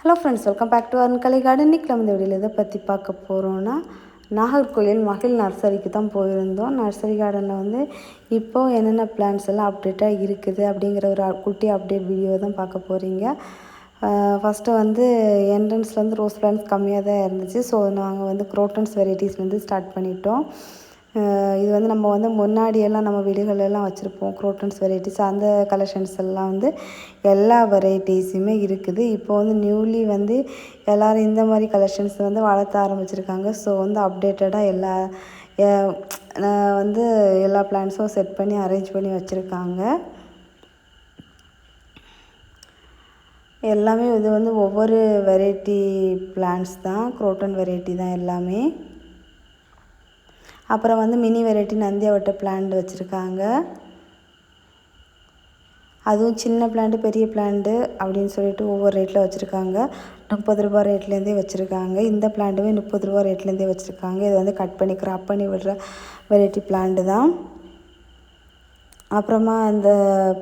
Hello friends, welcome back to Arunkalai garden. இன்றைக்கி நம்ம இந்த வீடியோவில் எதை பற்றி பார்க்க போகிறோன்னா, நாகர்கோவில் மகிழ் நர்சரிக்கு தான் போயிருந்தோம். நர்சரி கார்டனில் வந்து இப்போது என்னென்ன பிளான்ஸ் எல்லாம் அப்டேட்டாக இருக்குது அப்படிங்கிற ஒரு குட்டி அப்டேட் வீடியோ தான் பார்க்க போகிறீங்க. ஃபஸ்ட்டு வந்து என்ட்ரன்ஸில் வந்து ரோஸ் பிளான்ஸ் கம்மியாக தான் இருந்துச்சு. ஸோ நாங்கள் வந்து குரோட்டன்ஸ் வெரைட்டிஸ் வந்து ஸ்டார்ட் பண்ணிட்டோம். இது வந்து நம்ம வந்து முன்னாடியெல்லாம் நம்ம வீடுகளெல்லாம் வச்சுருப்போம் குரோட்டன்ஸ் வெரைட்டிஸ். அந்த கலெக்ஷன்ஸ் எல்லாம் வந்து எல்லா வெரைட்டிஸுமே இருக்குது. இப்போ வந்து நியூலி வந்து எல்லோரும் இந்த மாதிரி கலெக்ஷன்ஸ் வந்து வளர்த்த ஆரம்பிச்சிருக்காங்க. ஸோ வந்து அப்டேட்டடாக வந்து எல்லா பிளான்ஸும் செட் பண்ணி அரேஞ்ச் பண்ணி வச்சுருக்காங்க. எல்லாமே இது வந்து ஒவ்வொரு வெரைட்டி பிளான்ஸ் தான், குரோட்டன் வெரைட்டி தான் எல்லாமே. அப்புறம் வந்து மினி வெரைட்டி நந்தியாவட்ட பிளான்ட் வச்சுருக்காங்க. அதுவும் சின்ன பிளான்ட்டு பெரிய பிளான்ட்டு அப்படின்னு சொல்லிட்டு ஒவ்வொரு ரேட்டில் வச்சுருக்காங்க. 30 ரூபா ரேட்லேருந்தே வச்சுருக்காங்க. இந்த பிளான்ட்டுமே 30 ரூபா ரேட்லேருந்தே வச்சுருக்காங்க. இது வந்து கட் பண்ணி கிராப் பண்ணி விடுற வெரைட்டி பிளான்ட்டு தான். அப்புறமா அந்த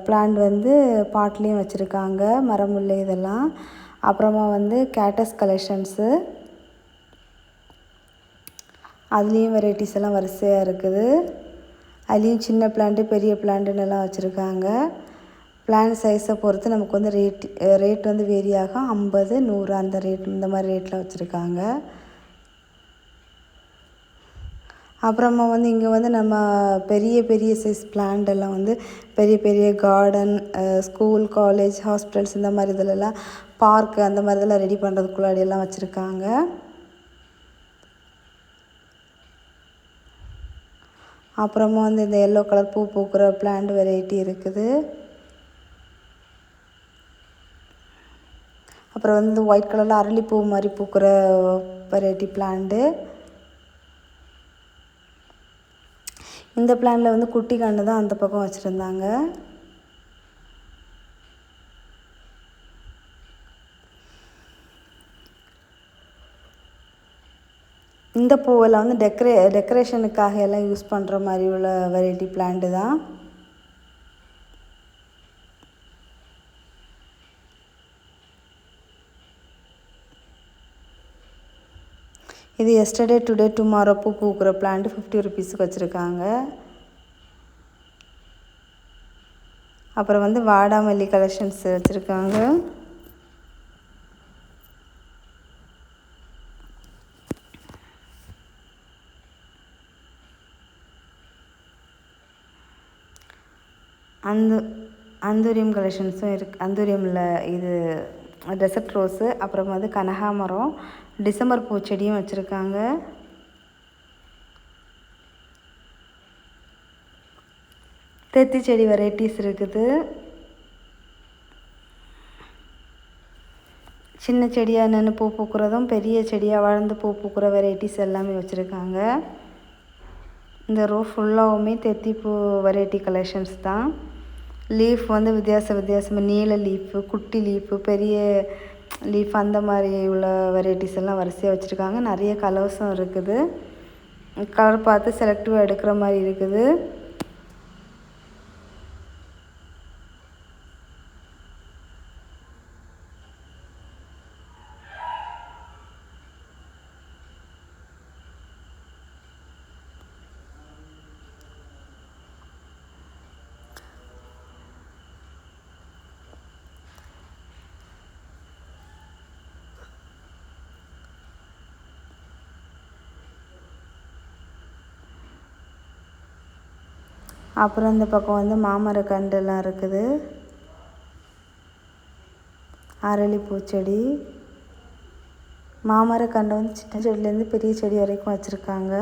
பிளான்ட் வந்து பாட்லேயும் வச்சுருக்காங்க, மரமுல்லை இதெல்லாம். அப்புறமா வந்து கேட்டஸ் கலெக்ஷன்ஸு, அதுலேயும் வெரைட்டிஸ் எல்லாம் வரிசையாக இருக்குது. அதுலேயும் சின்ன பிளான்ட்டு பெரிய பிளான்ட்டுன்னு எல்லாம் வச்சுருக்காங்க. பிளான்ட் சைஸை பொறுத்து நமக்கு வந்து ரேட் வந்து வேரி ஆகும். 50, 100 அந்த ரேட், இந்த மாதிரி ரேட்டில் வச்சுருக்காங்க. அப்புறமா வந்து இங்கே வந்து நம்ம பெரிய பெரிய சைஸ் பிளான்ட் எல்லாம் வந்து பெரிய பெரிய கார்டன், ஸ்கூல், காலேஜ், ஹாஸ்பிட்டல்ஸ் இந்த மாதிரி இதிலெல்லாம், பார்க்கு அந்த மாதிரி இதெல்லாம் ரெடி பண்ணுறதுக்குள்ளாடியெல்லாம் வச்சுருக்காங்க. அப்புறமா வந்து இந்த எல்லோ கலர் பூ பூக்கிற பிளான்ட் வெரைட்டி இருக்குது. அப்புறம் வந்து ஒயிட் கலரில் அரளிப்பூ மாதிரி பூக்கிற வெரைட்டி பிளான்ட்டு. இந்த பிளான்ட்டில் வந்து குட்டி கன்று தான் அந்த பக்கம் வச்சுருந்தாங்க. இந்த பூவெல்லாம் வந்து டெக்கரேஷனுக்காக எல்லாம் யூஸ் பண்ணுற மாதிரி உள்ள வெரைட்டி பிளான்ட்டு தான். இது எஸ்டர்டே டுடே டுமாரோ பூ பூக்கிற பிளான்ட் 50 ருபீஸுக்கு வச்சுருக்காங்க. அப்புறம் வந்து வாடாமல்லி கலெக்ஷன்ஸ் வச்சுருக்காங்க. அந்தூரியம் கலெக்ஷன்ஸும் இருக்குது. அந்தூரியமில் இது டெசர்ட் ரோஸு, அப்புறம் வந்து கனகாமரம், டிசம்பர் பூச்செடியும் வச்சுருக்காங்க. தெத்தி செடி வெரைட்டிஸ் இருக்குது. சின்ன செடியாக நின்று பூ பூக்கிறதும், பெரிய செடியாக வளர்ந்து பூ பூக்கிற வெரைட்டிஸ் எல்லாமே வச்சுருக்காங்க. இந்த ரோ ஃபுல்லாகவுமே தெத்தி பூ வெரைட்டி கலெக்ஷன்ஸ் தான். லீஃப் வந்து வித்தியாசமாக நீல லீஃபு, குட்டி லீஃபு, பெரிய லீஃப் அந்த மாதிரி உள்ள வெரைட்டிஸ் எல்லாம் வரிசையாக வச்சுருக்காங்க. நிறைய கலர்ஸும் இருக்குது. கலர் பார்த்து செலக்டிவாக எடுக்கிற மாதிரி இருக்குது. அப்புறம் இந்த பக்கம் வந்து மாமரக்கண்டெல்லாம் இருக்குது. அரளி பூச்செடி, மாமரக்கண்டை வந்து சின்ன செடியிலேருந்து பெரிய செடி வரைக்கும் வச்சுருக்காங்க.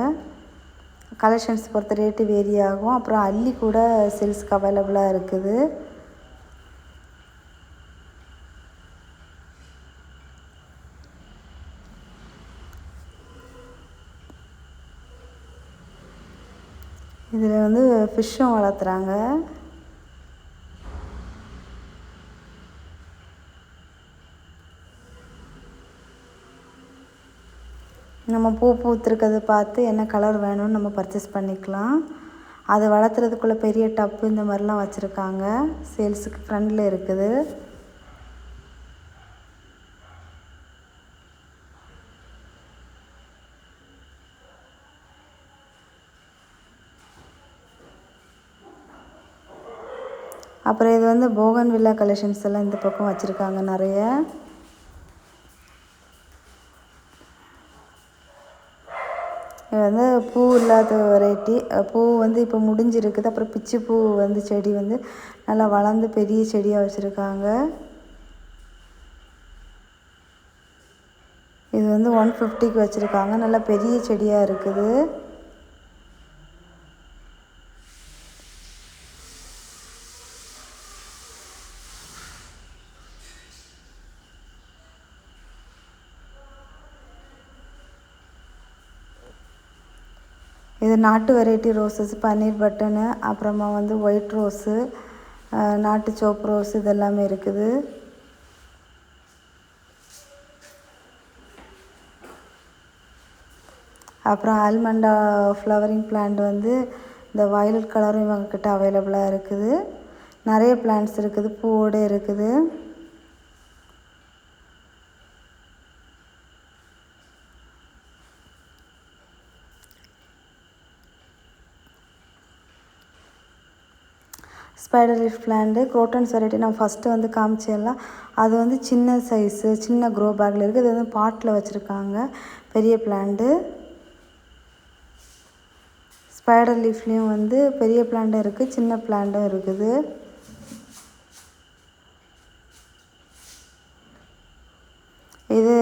கலெக்ஷன்ஸ் பொறுத்த ரேட்டு வேரி ஆகும். அப்புறம் அல்லி கூட சேல்ஸுக்கு அவைலபிளாக இருக்குது. இதில் வந்து ஃபிஷ்ஷும் வளர்த்துறாங்க. நம்ம பூ பூத்துருக்கிறத பார்த்து என்ன கலர் வேணும்னு நம்ம பர்ச்சேஸ் பண்ணிக்கலாம். அது வளர்த்துறதுக்குள்ளே பெரிய டப்பு இந்த மாதிரிலாம் வச்சுருக்காங்க. சேல்ஸுக்கு ஃப்ரண்டில் இருக்குது. அப்புறம் இது வந்து போகன் வில்லா கலெக்ஷன்ஸ் எல்லாம் இந்த பக்கம் வச்சுருக்காங்க நிறைய. இது வந்து பூ இல்லாத வெரைட்டி. பூ வந்து இப்போ முடிஞ்சிருக்குது. அப்புறம் பிச்சி பூ வந்து செடி வந்து நல்லா வளர்ந்து பெரிய செடியாக வச்சுருக்காங்க. இது வந்து 150க்கு வச்சுருக்காங்க. நல்லா பெரிய செடியாக இருக்குது. இது நாட்டு வெரைட்டி ரோஸஸ், பன்னீர் பட்டனு, அப்புறமா வந்து ஒயிட் ரோஸு, நாட்டு சோப்பு ரோஸ் இதெல்லாமே இருக்குது. அப்புறம் ஆல்மண்டா ஃப்ளவரிங் பிளான்ட் வந்து இந்த வயலட் கலரும் இவங்கக்கிட்ட அவைலபிளாக இருக்குது. நிறைய பிளான்ட்ஸ் இருக்குது, பூவோடு இருக்குது. Spider leaf plant crotons variety நான் ஃபஸ்ட்டு வந்து காமிச்சேன்ல, அது வந்து சின்ன சைஸு, சின்ன க்ரோ பேக்கில் இருக்குது. இது வந்து பாட்டில் வச்சுருக்காங்க, பெரிய பிளான்ட்டு. ஸ்பைடர் லீஃப்லேயும் வந்து பெரிய பிளான்ட்டும் இருக்குது, சின்ன பிளான்ட்டும் இருக்குது. இது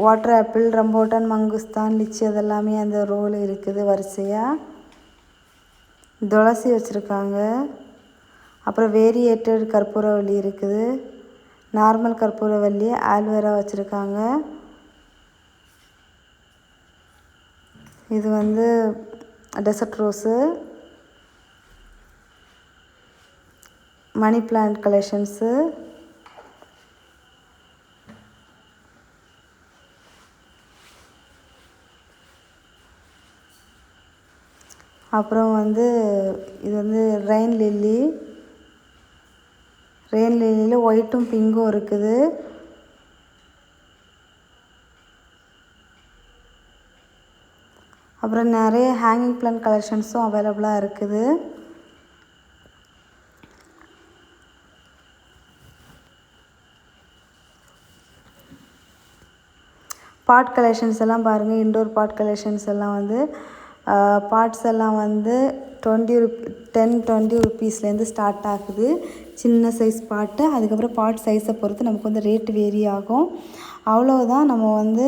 வாட்டர் ஆப்பிள், ரம்போட்டான், மங்குஸ்தான், லிச்சி அதெல்லாமே அந்த ரோல் இருக்குது வரிசையாக. துளசி வச்சுருக்காங்க. அப்புறம் வேரியேட்டட் கற்பூரவல்லி இருக்குது. நார்மல் கற்பூரவல்லி, ஆல்வேரா வச்சுருக்காங்க. இது வந்து desert rose, money plant collections. அப்புறம் வந்து இது வந்து ரெயின் லில்லி. ரெயின் லில்லியில் ஒயிட்டும் பிங்க்கும் இருக்குது. அப்புறம் நிறைய ஹேங்கிங் பிளான்ட் கலெக்ஷன்ஸும் அவைலபிளாக இருக்குது. பாட் கலெக்ஷன்ஸ் எல்லாம் பாருங்கள். இன்டோர் பாட் கலெக்ஷன்ஸ் எல்லாம் வந்து பாட்ஸ் எல்லாம் வந்து 10-20 ருப்பீஸ்லேருந்து ஸ்டார்ட் ஆகுது. சின்ன சைஸ் பாட்டு. அதுக்கப்புறம் பாட் சைஸை பொறுத்து நமக்கு வந்து ரேட்டு வேரி ஆகும். அவ்வளோதான், நம்ம வந்து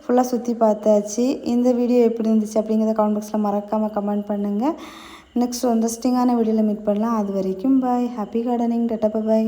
ஃபுல்லாக சுற்றி பார்த்தாச்சு. இந்த வீடியோ எப்படி இருந்துச்சு அப்படிங்கிறத கமெண்ட் பாக்ஸில் மறக்காமல் கமெண்ட் பண்ணுங்கள். நெக்ஸ்ட் இன்ட்ரெஸ்டிங்கான வீடியோவில் மீட் பண்ணலாம். அது வரைக்கும் பாய். Happy gardening. டாடா பாய்.